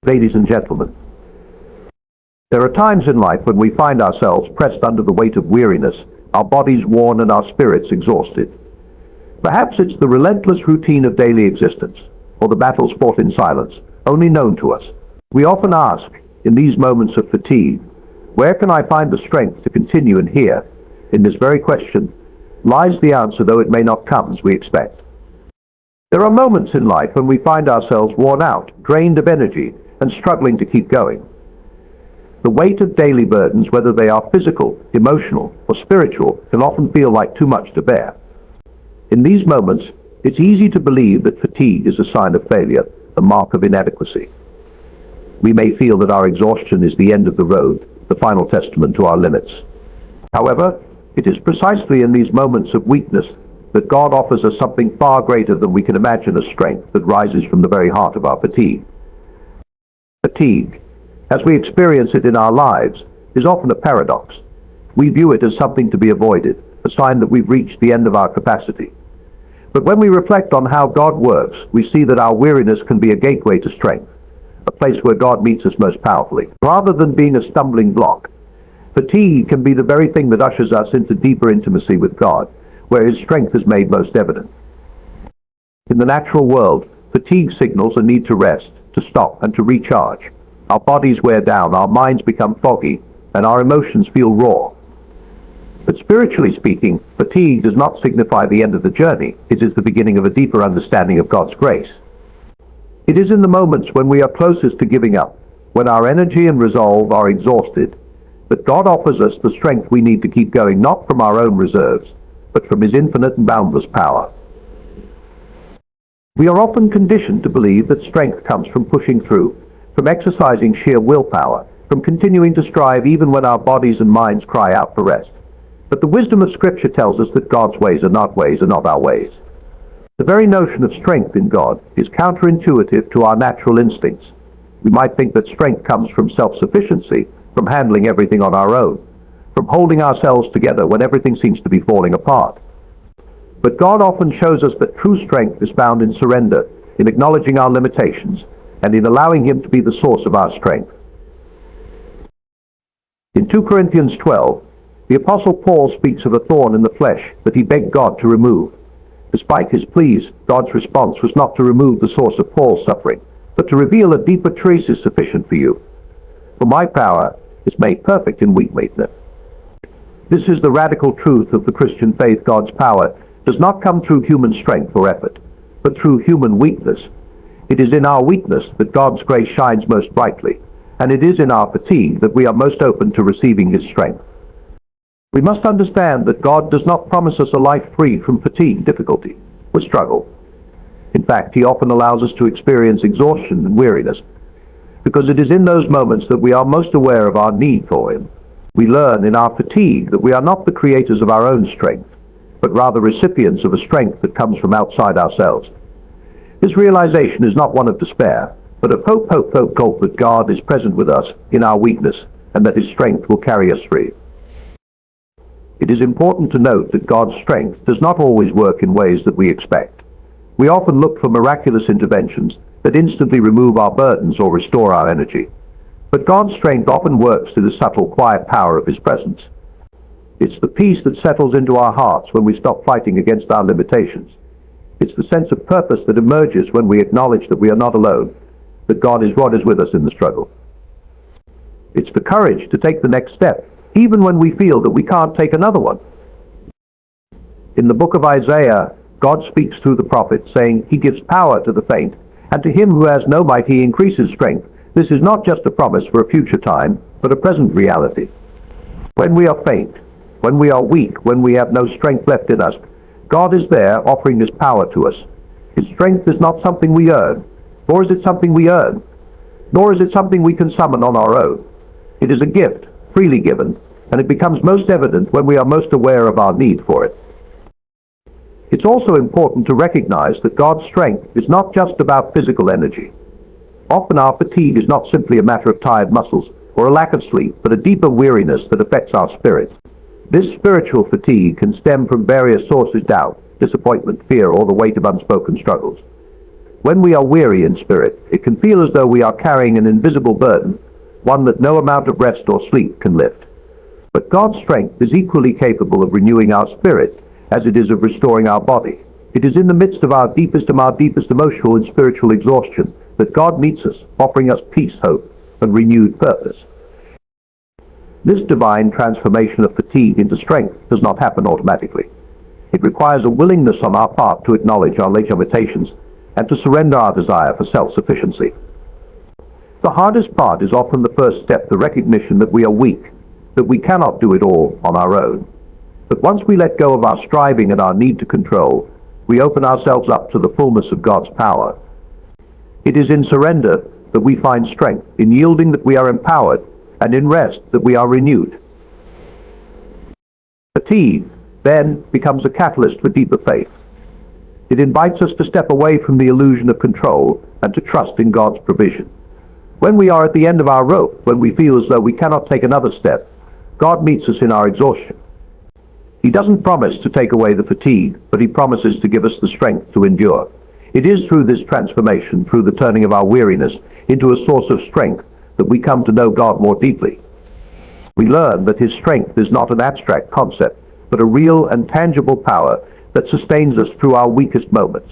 Ladies and gentlemen, there are times in life when we find ourselves pressed under the weight of weariness, our bodies worn and our spirits exhausted. Perhaps it's the relentless routine of daily existence, or the battles fought in silence, only known to us. We often ask, in these moments of fatigue, where can I find the strength to continue? And here, in this very question, lies the answer, though it may not come as we expect. There are moments in life when we find ourselves worn out, drained of energy, and struggling to keep going. The weight of daily burdens, whether they are physical, emotional, or spiritual, can often feel like too much to bear. In these moments, it's easy to believe that fatigue is a sign of failure, a mark of inadequacy. We may feel that our exhaustion is the end of the road, the final testament to our limits. However, it is precisely in these moments of weakness that God offers us something far greater than we can imagine, a strength that rises from the very heart of our fatigue. Fatigue, as we experience it in our lives, is often a paradox. We view it as something to be avoided, a sign that we've reached the end of our capacity. But when we reflect on how God works, we see that our weariness can be a gateway to strength, a place where God meets us most powerfully. Rather than being a stumbling block, fatigue can be the very thing that ushers us into deeper intimacy with God, where His strength is made most evident. In the natural world, fatigue signals a need to rest, to stop, and to recharge. Our bodies wear down, our minds become foggy, and our emotions feel raw. But spiritually speaking, fatigue does not signify the end of the journey. It is the beginning of a deeper understanding of God's grace. It is in the moments when we are closest to giving up, when our energy and resolve are exhausted, that God offers us the strength we need to keep going, not from our own reserves, but from His infinite and boundless power. We are often conditioned to believe that strength comes from pushing through, from exercising sheer willpower, from continuing to strive even when our bodies and minds cry out for rest. But the wisdom of Scripture tells us that God's ways are not our ways. The very notion of strength in God is counterintuitive to our natural instincts. We might think that strength comes from self-sufficiency, from handling everything on our own, from holding ourselves together when everything seems to be falling apart. But God often shows us that true strength is found in surrender, in acknowledging our limitations, and in allowing Him to be the source of our strength. In 2 Corinthians 12, the Apostle Paul speaks of a thorn in the flesh that he begged God to remove. Despite his pleas, God's response was not to remove the source of Paul's suffering, but to reveal a deeper truth is sufficient for you. For my power is made perfect in weakness. This is the radical truth of the Christian faith. God's power does not come through human strength or effort, but through human weakness. It is in our weakness that God's grace shines most brightly, and it is in our fatigue that we are most open to receiving His strength. We must understand that God does not promise us a life free from fatigue, difficulty, or struggle. In fact, He often allows us to experience exhaustion and weariness, because it is in those moments that we are most aware of our need for Him. We learn in our fatigue that we are not the creators of our own strength, but rather recipients of a strength that comes from outside ourselves. This realization is not one of despair, but of hope that God is present with us in our weakness, and that His strength will carry us through. It is important to note that God's strength does not always work in ways that we expect. We often look for miraculous interventions that instantly remove our burdens or restore our energy. But God's strength often works through the subtle, quiet power of His presence. It's the peace that settles into our hearts when we stop fighting against our limitations. It's the sense of purpose that emerges when we acknowledge that we are not alone, that God is with us in the struggle. It's the courage to take the next step, even when we feel that we can't take another one. In the book of Isaiah, God speaks through the prophet, saying, He gives power to the faint, and to him who has no might He increases strength. This is not just a promise for a future time, but a present reality. When we are faint, when we are weak, when we have no strength left in us, God is there offering His power to us. His strength is not something we earn, nor is it something we earn, nor is it something we can summon on our own. It is a gift, freely given, and it becomes most evident when we are most aware of our need for it. It's also important to recognize that God's strength is not just about physical energy. Often our fatigue is not simply a matter of tired muscles or a lack of sleep, but a deeper weariness that affects our spirit. This spiritual fatigue can stem from various sources: doubt, disappointment, fear, or the weight of unspoken struggles. When we are weary in spirit, it can feel as though we are carrying an invisible burden, one that no amount of rest or sleep can lift. But God's strength is equally capable of renewing our spirit as it is of restoring our body. It is in the midst of our deepest emotional and spiritual exhaustion that God meets us, offering us peace, hope, and renewed purpose. This divine transformation of fatigue into strength does not happen automatically. It requires a willingness on our part to acknowledge our limitations and to surrender our desire for self-sufficiency. The hardest part is often the first step, the recognition that we are weak, that we cannot do it all on our own. But once we let go of our striving and our need to control, we open ourselves up to the fullness of God's power. It is in surrender that we find strength, in yielding that we are empowered, and in rest that we are renewed. Fatigue, then, becomes a catalyst for deeper faith. It invites us to step away from the illusion of control and to trust in God's provision. When we are at the end of our rope, when we feel as though we cannot take another step, God meets us in our exhaustion. He doesn't promise to take away the fatigue, but He promises to give us the strength to endure. It is through this transformation, through the turning of our weariness into a source of strength, that we come to know God more deeply. We learn that His strength is not an abstract concept, but a real and tangible power that sustains us through our weakest moments.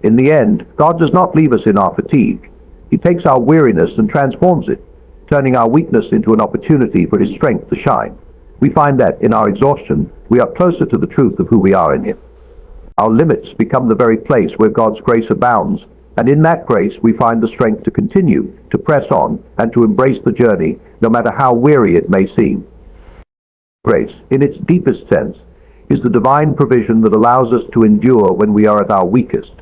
In the end, God does not leave us in our fatigue. He takes our weariness and transforms it, turning our weakness into an opportunity for His strength to shine. We find that in our exhaustion, we are closer to the truth of who we are in Him. Our limits become the very place where God's grace abounds, and in that grace we find the strength to continue, to press on, and to embrace the journey, no matter how weary it may seem. Grace, in its deepest sense, is the divine provision that allows us to endure when we are at our weakest.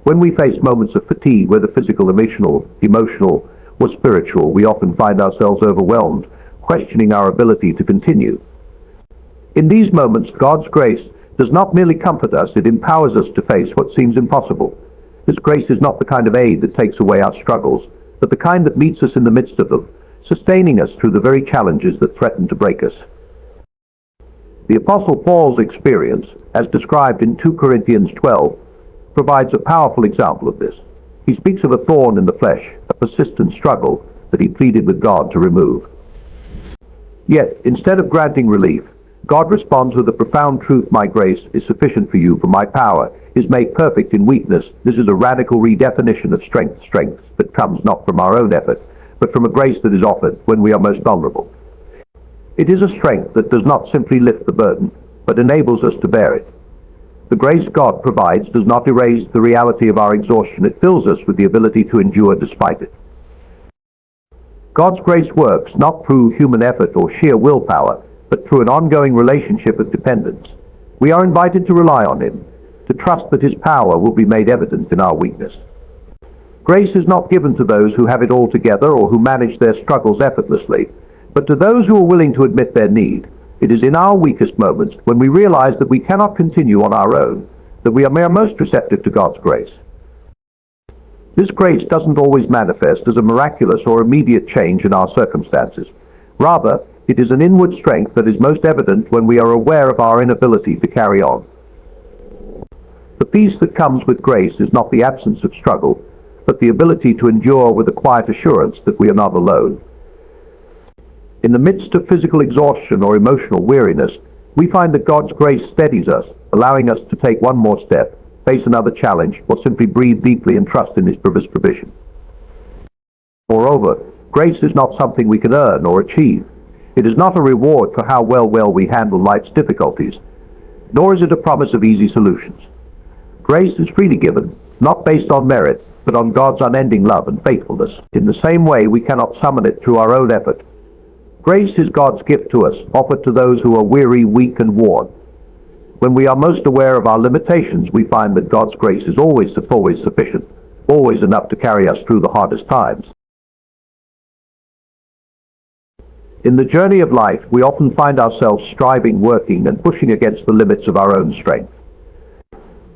When we face moments of fatigue, whether physical, emotional, or spiritual, we often find ourselves overwhelmed, questioning our ability to continue. In these moments, God's grace does not merely comfort us, it empowers us to face what seems impossible. This grace is not the kind of aid that takes away our struggles, but the kind that meets us in the midst of them, sustaining us through the very challenges that threaten to break us. The Apostle Paul's experience, as described in 2 Corinthians 12, provides a powerful example of this. He speaks of a thorn in the flesh, a persistent struggle that he pleaded with God to remove. Yet, instead of granting relief, God responds with the profound truth, "My grace is sufficient for you, for my power is made perfect in weakness." This is a radical redefinition of strength that comes not from our own effort, but from a grace that is offered when we are most vulnerable. It is a strength that does not simply lift the burden, but enables us to bear it. The grace God provides does not erase the reality of our exhaustion. It fills us with the ability to endure despite it. God's grace works not through human effort or sheer willpower, but through an ongoing relationship of dependence. We are invited to rely on Him, to trust that His power will be made evident in our weakness. Grace is not given to those who have it all together or who manage their struggles effortlessly, but to those who are willing to admit their need. It is in our weakest moments, when we realize that we cannot continue on our own, that we are most receptive to God's grace. This grace doesn't always manifest as a miraculous or immediate change in our circumstances. Rather, it is an inward strength that is most evident when we are aware of our inability to carry on. The peace that comes with grace is not the absence of struggle, but the ability to endure with a quiet assurance that we are not alone. In the midst of physical exhaustion or emotional weariness, we find that God's grace steadies us, allowing us to take one more step, face another challenge, or simply breathe deeply and trust in His provision. Moreover, grace is not something we can earn or achieve. It is not a reward for how well we handle life's difficulties, nor is it a promise of easy solutions. Grace is freely given, not based on merit, but on God's unending love and faithfulness. In the same way, we cannot summon it through our own effort. Grace is God's gift to us, offered to those who are weary, weak, and worn. When we are most aware of our limitations, we find that God's grace is always sufficient, always enough to carry us through the hardest times. In the journey of life, we often find ourselves striving, working, and pushing against the limits of our own strength.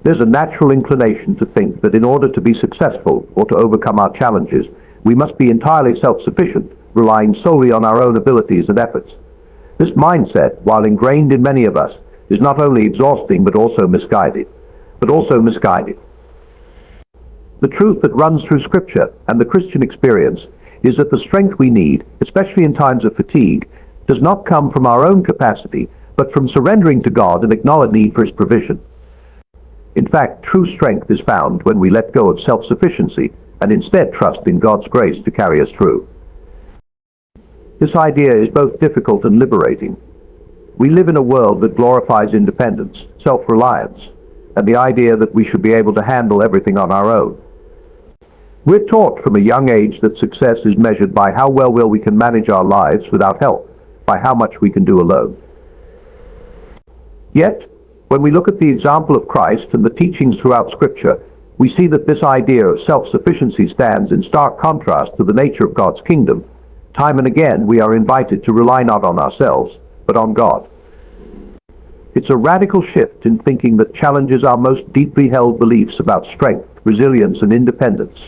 There's a natural inclination to think that in order to be successful or to overcome our challenges, we must be entirely self-sufficient, relying solely on our own abilities and efforts. This mindset, while ingrained in many of us, is not only exhausting but also misguided. The truth that runs through Scripture and the Christian experience is that the strength we need, especially in times of fatigue, does not come from our own capacity, but from surrendering to God and acknowledge need for His provision. In fact, true strength is found when we let go of self-sufficiency and instead trust in God's grace to carry us through. This idea is both difficult and liberating. We live in a world that glorifies independence, self-reliance, and the idea that we should be able to handle everything on our own. We're taught from a young age that success is measured by how well we can manage our lives without help, by how much we can do alone. Yet, when we look at the example of Christ and the teachings throughout Scripture, we see that this idea of self-sufficiency stands in stark contrast to the nature of God's kingdom. Time and again, we are invited to rely not on ourselves, but on God. It's a radical shift in thinking that challenges our most deeply held beliefs about strength, resilience, and independence.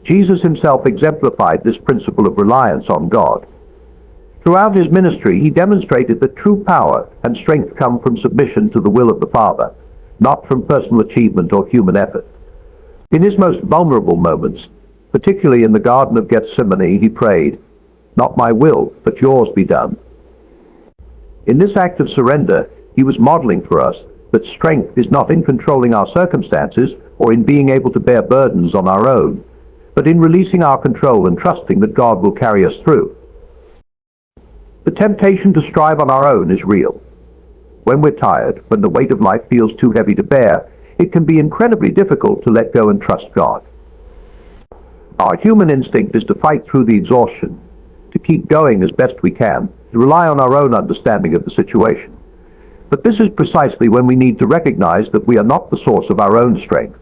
Jesus himself exemplified this principle of reliance on God. Throughout his ministry, he demonstrated that true power and strength come from submission to the will of the Father, not from personal achievement or human effort. In his most vulnerable moments, particularly in the Garden of Gethsemane, he prayed, "Not my will, but yours be done." In this act of surrender, he was modeling for us that strength is not in controlling our circumstances or in being able to bear burdens on our own, but in releasing our control and trusting that God will carry us through. The temptation to strive on our own is real. When we're tired, when the weight of life feels too heavy to bear, it can be incredibly difficult to let go and trust God. Our human instinct is to fight through the exhaustion, to keep going as best we can, to rely on our own understanding of the situation. But this is precisely when we need to recognize that we are not the source of our own strength.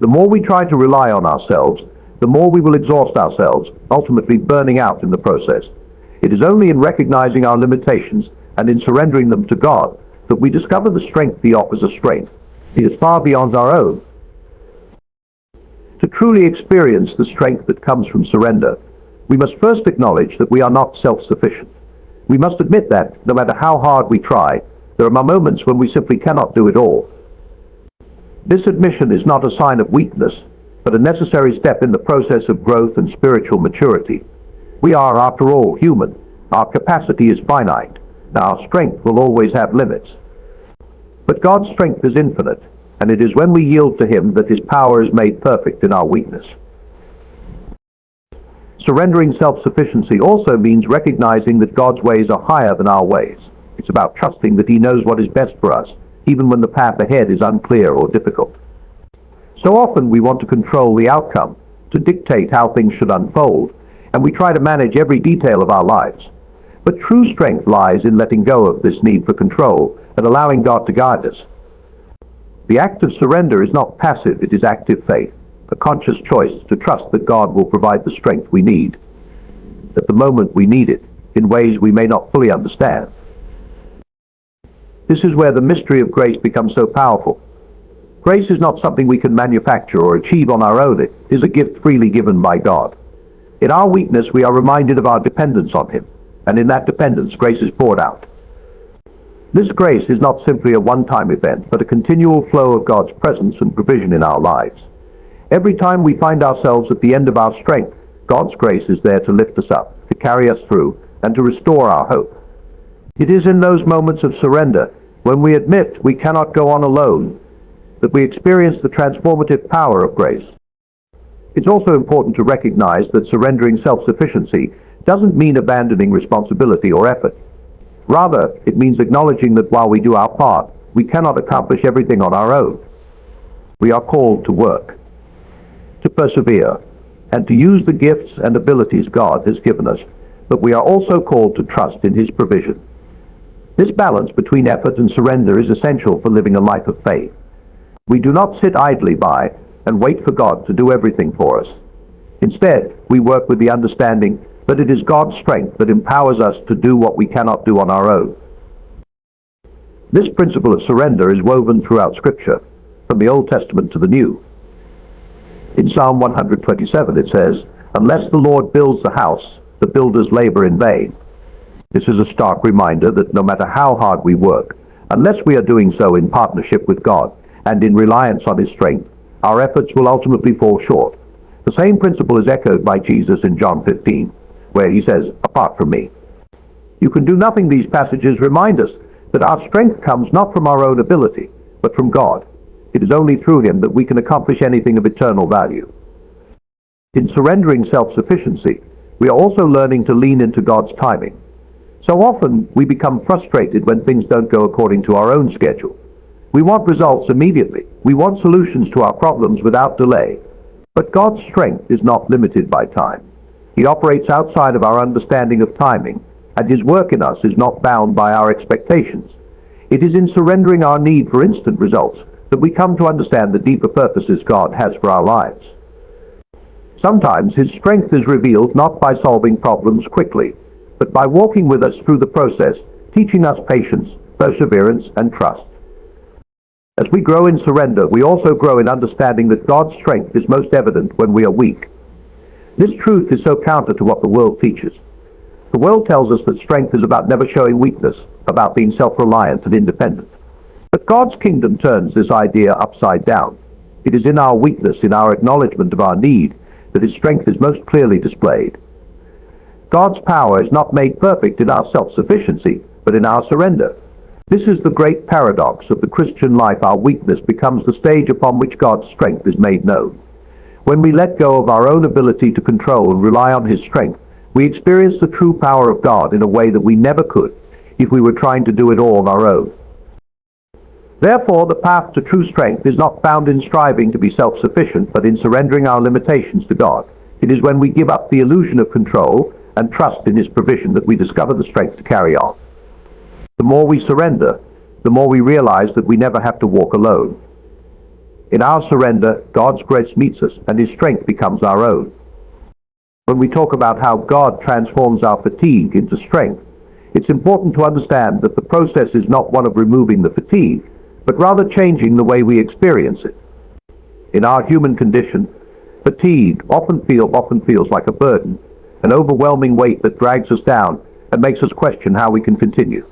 The more we try to rely on ourselves, the more we will exhaust ourselves, ultimately burning out in the process. It is only in recognizing our limitations and in surrendering them to God that we discover the strength He offers us strength. It is far beyond our own. To truly experience the strength that comes from surrender, we must first acknowledge that we are not self-sufficient. We must admit that, no matter how hard we try, there are moments when we simply cannot do it all. This admission is not a sign of weakness, but a necessary step in the process of growth and spiritual maturity. We are, after all, human. Our capacity is finite. Our strength will always have limits. But God's strength is infinite, and it is when we yield to Him that His power is made perfect in our weakness. Surrendering self-sufficiency also means recognizing that God's ways are higher than our ways. It's about trusting that He knows what is best for us, even when the path ahead is unclear or difficult. So often we want to control the outcome, to dictate how things should unfold, and we try to manage every detail of our lives. But true strength lies in letting go of this need for control and allowing God to guide us. The act of surrender is not passive, it is active faith, a conscious choice to trust that God will provide the strength we need, at the moment we need it, in ways we may not fully understand. This is where the mystery of grace becomes so powerful. Grace is not something we can manufacture or achieve on our own. It is a gift freely given by God. In our weakness, we are reminded of our dependence on Him, and in that dependence, grace is poured out. This grace is not simply a one-time event, but a continual flow of God's presence and provision in our lives. Every time we find ourselves at the end of our strength, God's grace is there to lift us up, to carry us through, and to restore our hope. It is in those moments of surrender, when we admit we cannot go on alone, that we experience the transformative power of grace. It's also important to recognize that surrendering self-sufficiency doesn't mean abandoning responsibility or effort. Rather, it means acknowledging that while we do our part, we cannot accomplish everything on our own. We are called to work, to persevere, and to use the gifts and abilities God has given us, but we are also called to trust in His provision. This balance between effort and surrender is essential for living a life of faith. We do not sit idly by and wait for God to do everything for us. Instead, we work with the understanding that it is God's strength that empowers us to do what we cannot do on our own. This principle of surrender is woven throughout Scripture, from the Old Testament to the New. In Psalm 127 it says, "Unless the Lord builds the house, the builders labor in vain." This is a stark reminder that no matter how hard we work, unless we are doing so in partnership with God, and in reliance on his strength, our efforts will ultimately fall short. The same principle is echoed by Jesus in John 15, where he says, "Apart from me, you can do nothing." These passages remind us that our strength comes not from our own ability, but from God. It is only through him that we can accomplish anything of eternal value. In surrendering self-sufficiency, we are also learning to lean into God's timing. So often, we become frustrated when things don't go according to our own schedule. We want results immediately. We want solutions to our problems without delay. But God's strength is not limited by time. He operates outside of our understanding of timing, and his work in us is not bound by our expectations. It is in surrendering our need for instant results that we come to understand the deeper purposes God has for our lives. Sometimes his strength is revealed not by solving problems quickly, but by walking with us through the process, teaching us patience, perseverance, and trust. As we grow in surrender, we also grow in understanding that God's strength is most evident when we are weak. This truth is so counter to what the world teaches. The world tells us that strength is about never showing weakness, about being self-reliant and independent. But God's kingdom turns this idea upside down. It is in our weakness, in our acknowledgement of our need, that his strength is most clearly displayed. God's power is not made perfect in our self-sufficiency, but in our surrender. This is the great paradox of the Christian life. Our weakness becomes the stage upon which God's strength is made known. When we let go of our own ability to control and rely on his strength, we experience the true power of God in a way that we never could if we were trying to do it all on our own. Therefore, the path to true strength is not found in striving to be self-sufficient, but in surrendering our limitations to God. It is when we give up the illusion of control and trust in his provision that we discover the strength to carry on. The more we surrender, the more we realize that we never have to walk alone. In our surrender, God's grace meets us, and his strength becomes our own. When we talk about how God transforms our fatigue into strength, it's important to understand that the process is not one of removing the fatigue, but rather changing the way we experience it. In our human condition, fatigue often feels like a burden, an overwhelming weight that drags us down and makes us question how we can continue.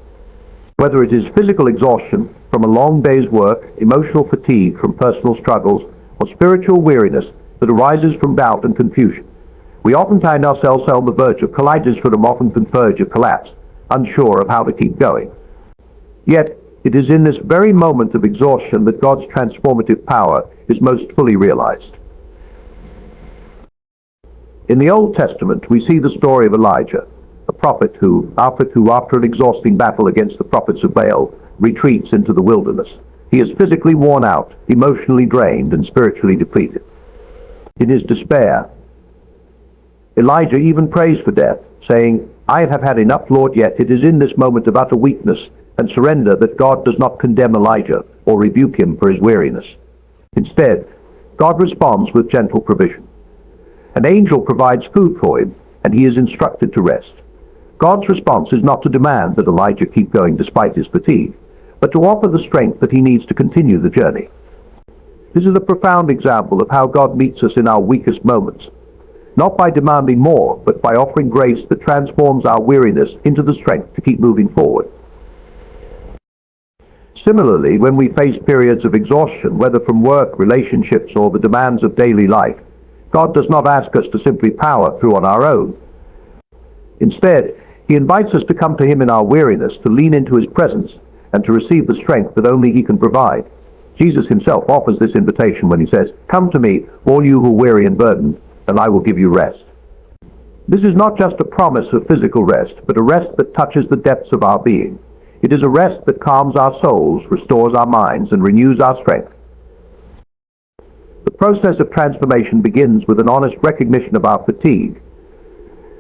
Whether it is physical exhaustion from a long day's work, emotional fatigue from personal struggles, or spiritual weariness that arises from doubt and confusion, we often find ourselves on the verge of collapse, unsure of how to keep going. Yet, it is in this very moment of exhaustion that God's transformative power is most fully realized. In the Old Testament, we see the story of Elijah, a prophet who, after an exhausting battle against the prophets of Baal, retreats into the wilderness. He is physically worn out, emotionally drained, and spiritually depleted. In his despair, Elijah even prays for death, saying, "I have had enough, Lord." Yet it is in this moment of utter weakness and surrender that God does not condemn Elijah or rebuke him for his weariness. Instead, God responds with gentle provision. An angel provides food for him, and he is instructed to rest. God's response is not to demand that Elijah keep going despite his fatigue, but to offer the strength that he needs to continue the journey. This is a profound example of how God meets us in our weakest moments, not by demanding more, but by offering grace that transforms our weariness into the strength to keep moving forward. Similarly, when we face periods of exhaustion, whether from work, relationships, or the demands of daily life, God does not ask us to simply power through on our own. Instead, he invites us to come to him in our weariness, to lean into his presence, and to receive the strength that only he can provide. Jesus himself offers this invitation when he says, "Come to me, all you who are weary and burdened, and I will give you rest." This is not just a promise of physical rest, but a rest that touches the depths of our being. It is a rest that calms our souls, restores our minds, and renews our strength. The process of transformation begins with an honest recognition of our fatigue.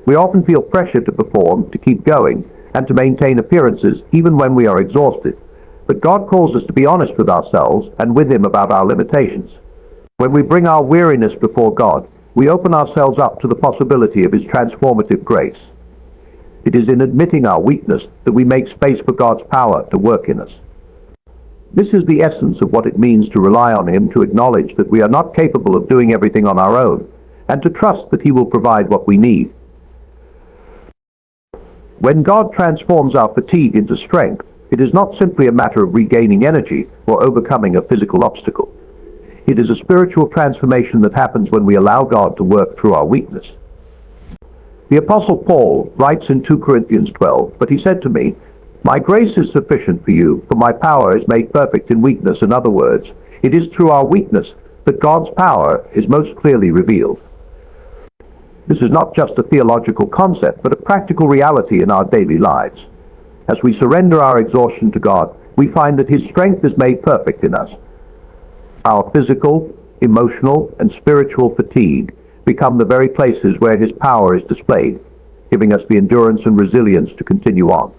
We often feel pressure to perform, to keep going, and to maintain appearances even when we are exhausted. But God calls us to be honest with ourselves and with him about our limitations. When we bring our weariness before God, we open ourselves up to the possibility of his transformative grace. It is in admitting our weakness that we make space for God's power to work in us. This is the essence of what it means to rely on him, to acknowledge that we are not capable of doing everything on our own, and to trust that he will provide what we need. When God transforms our fatigue into strength, It is not simply a matter of regaining energy or overcoming a physical obstacle. It is a spiritual transformation that happens when we allow God to work through our weakness. The Apostle Paul writes in 2 Corinthians 12, "But he said to me, 'My grace is sufficient for you, for my power is made perfect in weakness.' In other words, it is through our weakness that God's power is most clearly revealed." This is not just a theological concept, but a practical reality in our daily lives. As we surrender our exhaustion to God, we find that His strength is made perfect in us. Our physical, emotional, and spiritual fatigue become the very places where His power is displayed, giving us the endurance and resilience to continue on.